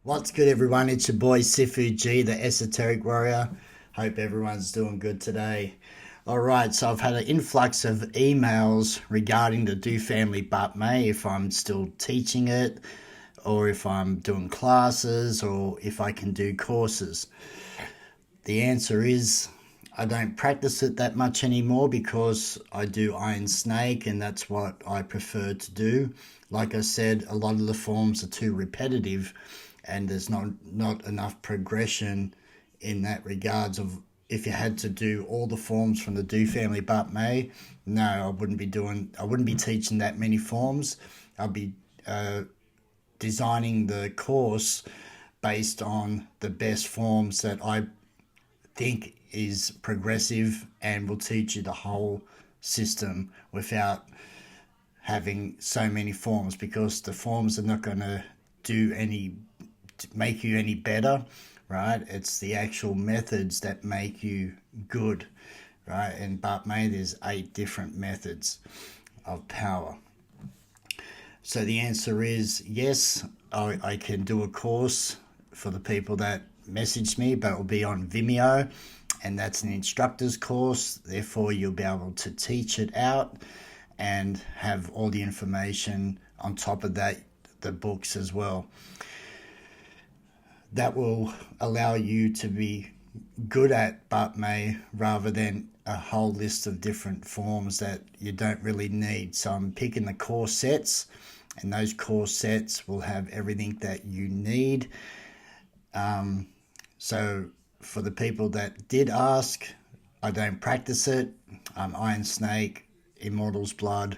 What's good, everyone? It's your boy Sifu G, the Esoteric Warrior. Hope everyone's doing good today. All right, so I've had an influx of emails regarding the Do Family But May, if I'm still teaching it, or if I'm doing classes, or if I can do courses. The answer is I don't practice it that much anymore because I do Iron Snake and that's what I prefer to do. Like I said, a lot of the forms are too repetitive and there's not enough progression in that regards of if you had to do all the forms from the Do Family But May, no, I wouldn't be teaching that many forms. I'd be designing the course based on the best forms that I think is progressive and will teach you the whole system without having so many forms, because the forms are not going to do any make you any better, right? It's the actual methods that make you good, right? And but May there's 8 different methods of power. So the answer is yes, I can do a course for the people that message me, but it will be on Vimeo, and that's an instructor's course. Therefore, you'll be able to teach it out and have all the information on top of that, the books as well. That will allow you to be good at But May rather than a whole list of different forms that you don't really need. So I'm picking the core sets, and those core sets will have everything that you need. So for the people that did ask, I don't practice it. Iron Snake, Immortal's Blood,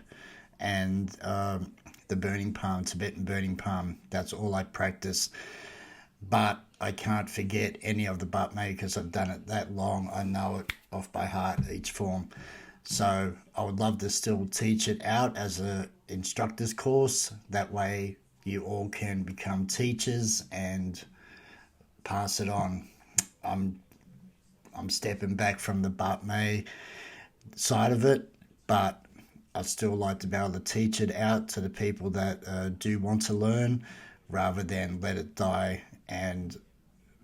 and the Burning Palm, Tibetan Burning Palm. That's all I practice. But I can't forget any of the But May because I've done it that long. I know it off by heart, each form. So I would love to still teach it out as a instructor's course. That way you all can become teachers and pass it on. I'm stepping back from the But May side of it, but I'd still like to be able to teach it out to the people that do want to learn, rather than let it die and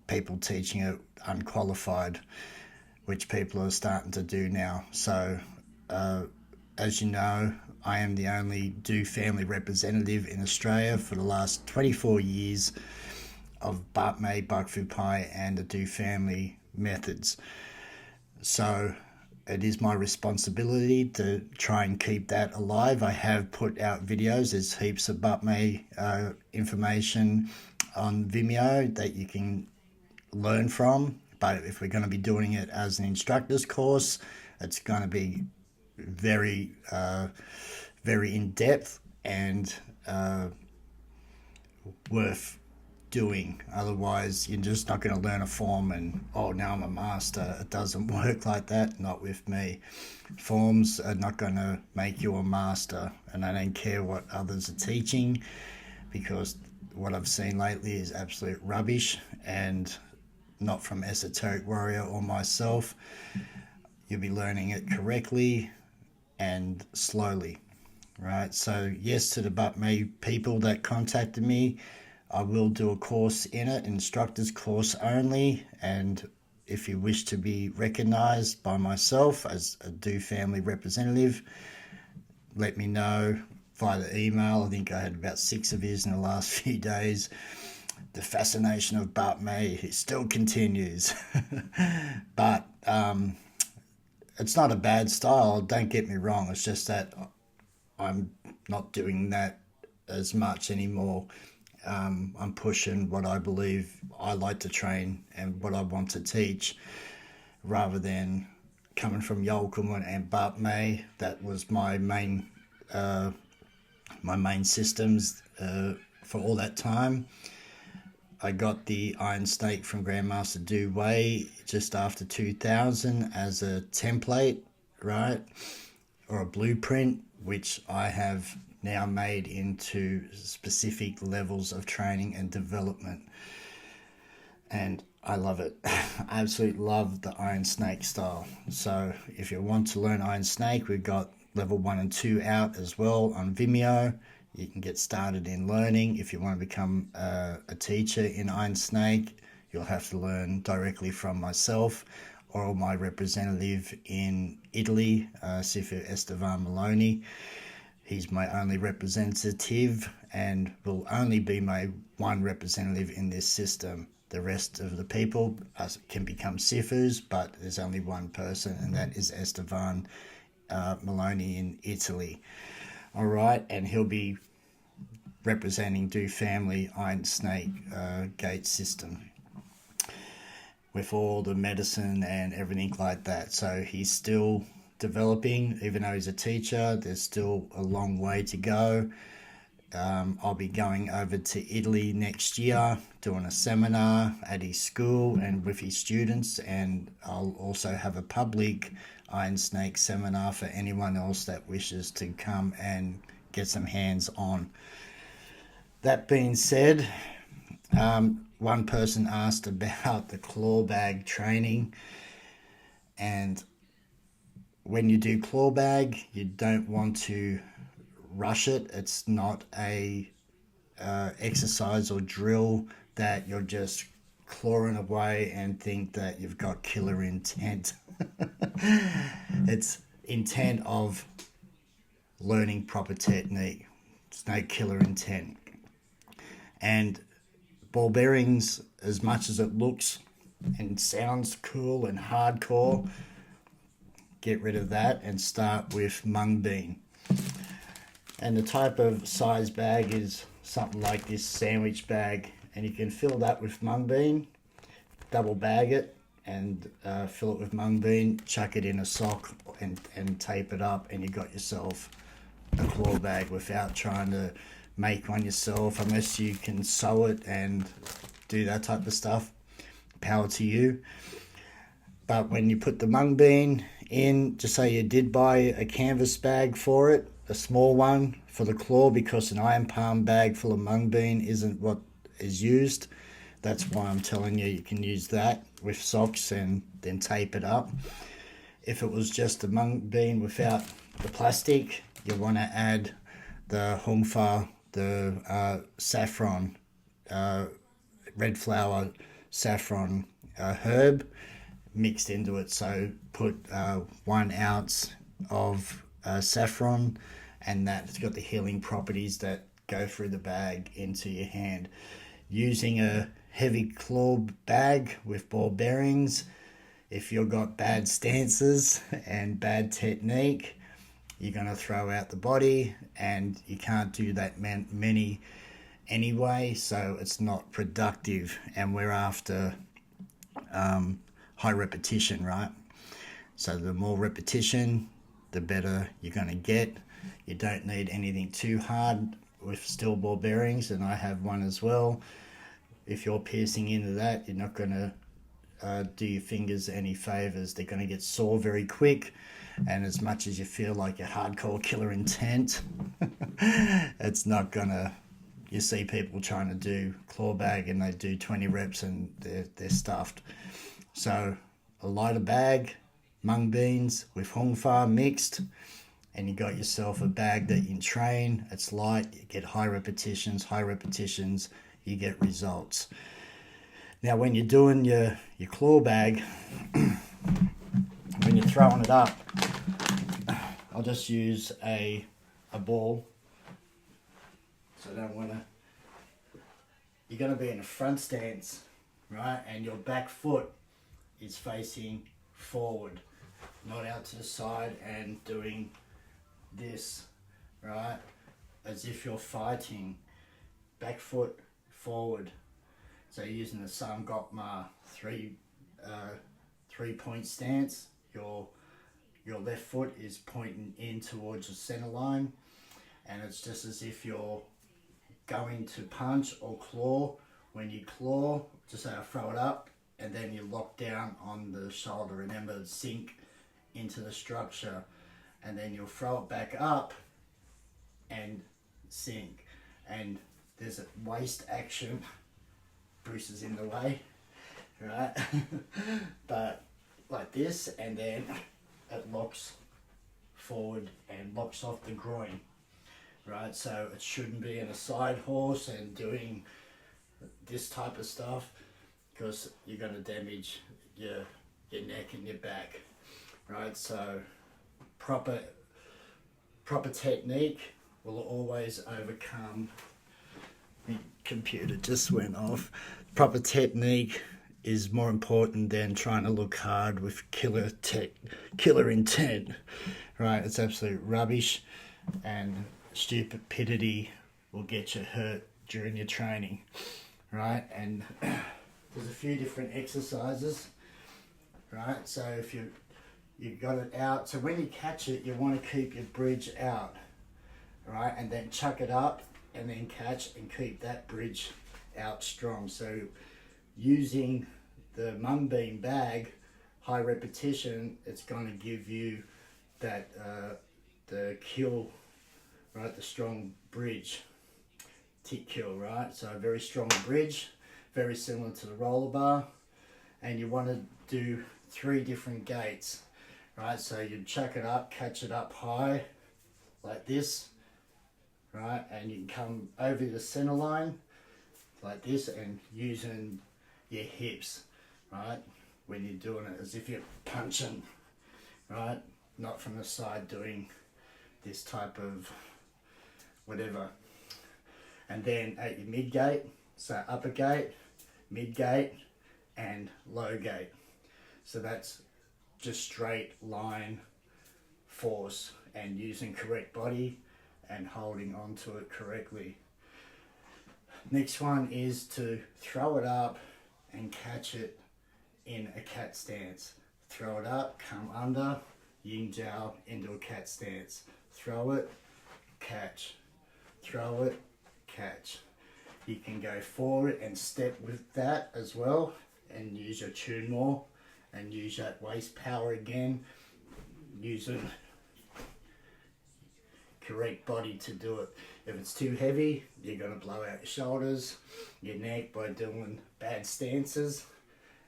people teaching it unqualified, which people are starting to do now. So as you know, I am the only Do Family representative in Australia for the last 24 years of But May, Bak Fu Pai, and the Do Family methods. So it is my responsibility to try and keep that alive. I have put out videos. There's heaps of But May information on Vimeo that you can learn from. But if we're going to be doing it as an instructor's course, it's going to be very, very in-depth and worth doing. Otherwise, you're just not going to learn a form and, oh, now I'm a master. It doesn't work like that, not with me. Forms are not going to make you a master, and I don't care what others are teaching, because what I've seen lately is absolute rubbish and not from Esoteric Warrior or myself. You'll be learning it correctly and slowly, right? So yes, to the But May people that contacted me, I will do a course in it, instructor's course only, and if you wish to be recognized by myself as a Do Family representative, let me know via the email. I think I had about 6 of his in the last few days. The fascination of But May, it still continues. But it's not a bad style, don't get me wrong. It's just that I'm not doing that as much anymore. I'm pushing what I believe I like to train and what I want to teach, rather than coming from Yolkumun and But May. That was my main systems for all that time. I got the Iron Snake from Grandmaster Du Wei just after 2000 as a template, right, or a blueprint, which I have now made into specific levels of training and development. And I love it. I absolutely love the Iron Snake style. So if you want to learn Iron Snake, we've got level 1 and 2 out as well on Vimeo. You can get started in learning. If you want to become a teacher in Iron Snake, you'll have to learn directly from myself or my representative in Italy, Sifu Estevan Maloney. He's my only representative and will only be my one representative in this system. The rest of the people can become Sifus, but there's only one person, and that is Estevan Maloney in Italy. All right, and he'll be representing Do Family Iron Snake gate system with all the medicine and everything like that. So he's still developing, even though he's a teacher. There's still a long way to go. I'll be going over to Italy next year, doing a seminar at his school and with his students, and I'll also have a public Iron Snake seminar for anyone else that wishes to come and get some hands on. That being said, one person asked about the claw bag training, and when you do claw bag, you don't want to rush it. It's not a exercise or drill that you're just clawing away and think that you've got killer intent. It's intent of learning proper technique. It's no killer intent. And ball bearings, as much as it looks and sounds cool and hardcore, get rid of that and start with mung bean. And the type of size bag is something like this sandwich bag, and you can fill that with mung bean, double bag it, and fill it with mung bean, chuck it in a sock and tape it up, and you got yourself a claw bag without trying to make one yourself, unless you can sew it and do that type of stuff. Power to you. But when you put the mung bean in, just say you did buy a canvas bag for it, a small one for the claw, because an iron palm bag full of mung bean isn't what is used. That's why I'm telling you, you can use that with socks and then tape it up. If it was just a mung bean without the plastic, you want to add the hongfa, the saffron, red flower saffron herb mixed into it. So put 1 ounce of saffron, and that's got the healing properties that go through the bag into your hand. Using a heavy claw bag with ball bearings, if you've got bad stances and bad technique, you're going to throw out the body, and you can't do that many anyway, so it's not productive, and we're after high repetition, right? So the more repetition, the better you're going to get. You don't need anything too hard with steel ball bearings, and I have one as well. If you're piercing into that, you're not going to do your fingers any favors. They're going to get sore very quick, and as much as you feel like a hardcore killer intent, it's not going to. You see people trying to do claw bag and they do 20 reps and they're stuffed. So a lighter bag, mung beans with hongfa mixed, and you got yourself a bag that you can train. It's light, you get high repetitions, you get results. Now when you're doing your claw bag, when you're throwing it up, I'll just use a ball. So I don't want to. You're going to be in a front stance, right? And your back foot is facing forward, not out to the side and doing this, right? As if you're fighting. Back foot forward. So you're using the Samgokma 3-point stance. Your left foot is pointing in towards the center line, and it's just as if you're going to punch or claw. When you claw, just say I throw it up, and then you lock down on the shoulder. Remember, sink into the structure, and then you'll throw it back up and sink. And there's a waist action. Bruce is in the way, right? But like this, and then it locks forward and locks off the groin. right? So it shouldn't be in a side horse and doing this type of stuff, because you're going to damage your neck and your back, right? So proper technique will always overcome. The computer just went off. Proper technique is more important than trying to look hard with killer intent, right? It's absolute rubbish, and stupidity will get you hurt during your training, right? And there's a few different exercises, right? So if you got it out, so when you catch it, you want to keep your bridge out, right? And then chuck it up and then catch and keep that bridge out strong. So using the mung bean bag, high repetition, it's going to give you that the kill, right? The strong bridge, tick kill, right? So a very strong bridge, very similar to the roller bar, and you want to do 3 different gaits, right? So you chuck it up, catch it up high, like this, right? And you can come over the center line, like this, and using your hips, right? When you're doing it, as if you're punching, right? Not from the side doing this type of whatever. And then at your mid gate, so upper gate, mid gate, and low gate. So that's just straight line force and using correct body and holding onto it correctly. Next one is to throw it up and catch it in a cat stance. Throw it up, come under, yin jiao into a cat stance. Throw it, catch. Throw it, catch. You can go forward and step with that as well and use your tune more and use that waist power again, using correct body to do it. If it's too heavy, you're going to blow out your shoulders, your neck by doing bad stances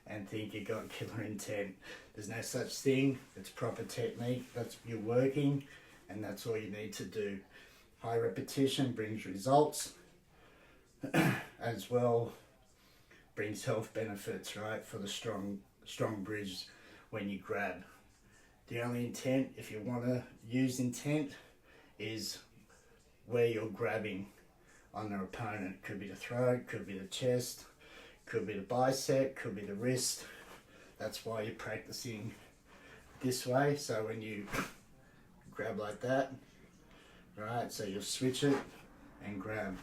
and think you got killer intent. There's no such thing. It's proper technique. That's you're working, and that's all you need to do. High repetition brings results as well, brings health benefits, right, for the strong bridge when you grab. The only intent, if you want to use intent, is where you're grabbing on the opponent. Could be the throat, could be the chest, could be the bicep, could be the wrist. That's why you're practicing this way. So when you grab like that, right, so you'll switch it and grab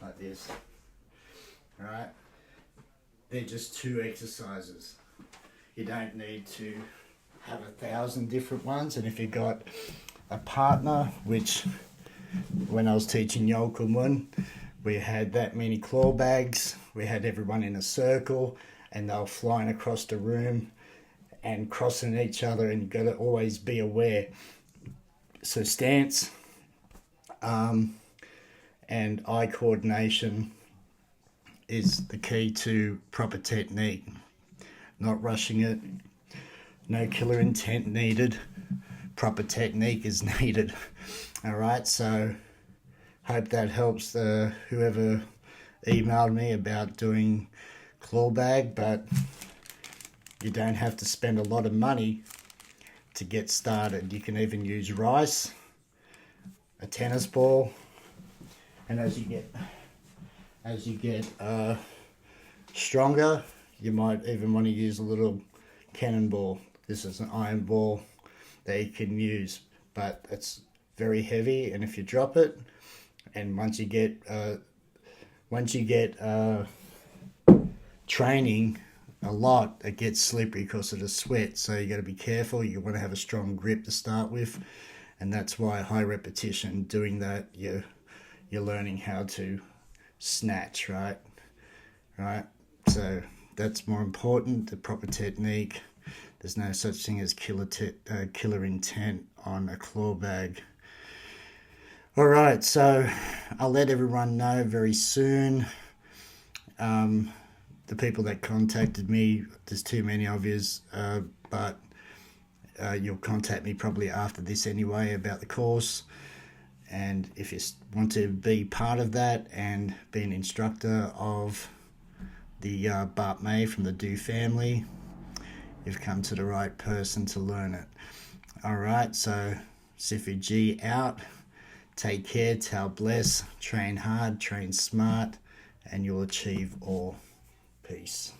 like this, right? They're just 2 exercises. You don't need to have 1,000 different ones. And if you've got a partner, which when I was teaching Yol Kun, we had that many claw bags. We had everyone in a circle and they were flying across the room and crossing each other, and you've got to always be aware. So stance and eye coordination is the key to proper technique. Not rushing it, no killer intent needed, proper technique is needed. All right, so hope that helps whoever emailed me about doing claw bag, but you don't have to spend a lot of money to get started. You can even use rice, a tennis ball, and as you get stronger, you might even want to use a little cannonball. This is an iron ball that you can use, but it's very heavy, and if you drop it, and once you get training a lot, it gets slippery because of the sweat. So you got to be careful. You want to have a strong grip to start with, and that's why high repetition. Doing that, you're learning how to snatch, right? So that's more important. The proper technique. There's no such thing as killer intent on a claw bag. All right, so I'll let everyone know very soon. The people that contacted me, there's too many of yous, but you'll contact me probably after this anyway about the course. And if you want to be part of that and be an instructor of the Bart May from the Do family, you've come to the right person to learn it. Alright, so Sifu G out. Take care, Tao Bless, train hard, train smart, and you'll achieve all. Peace.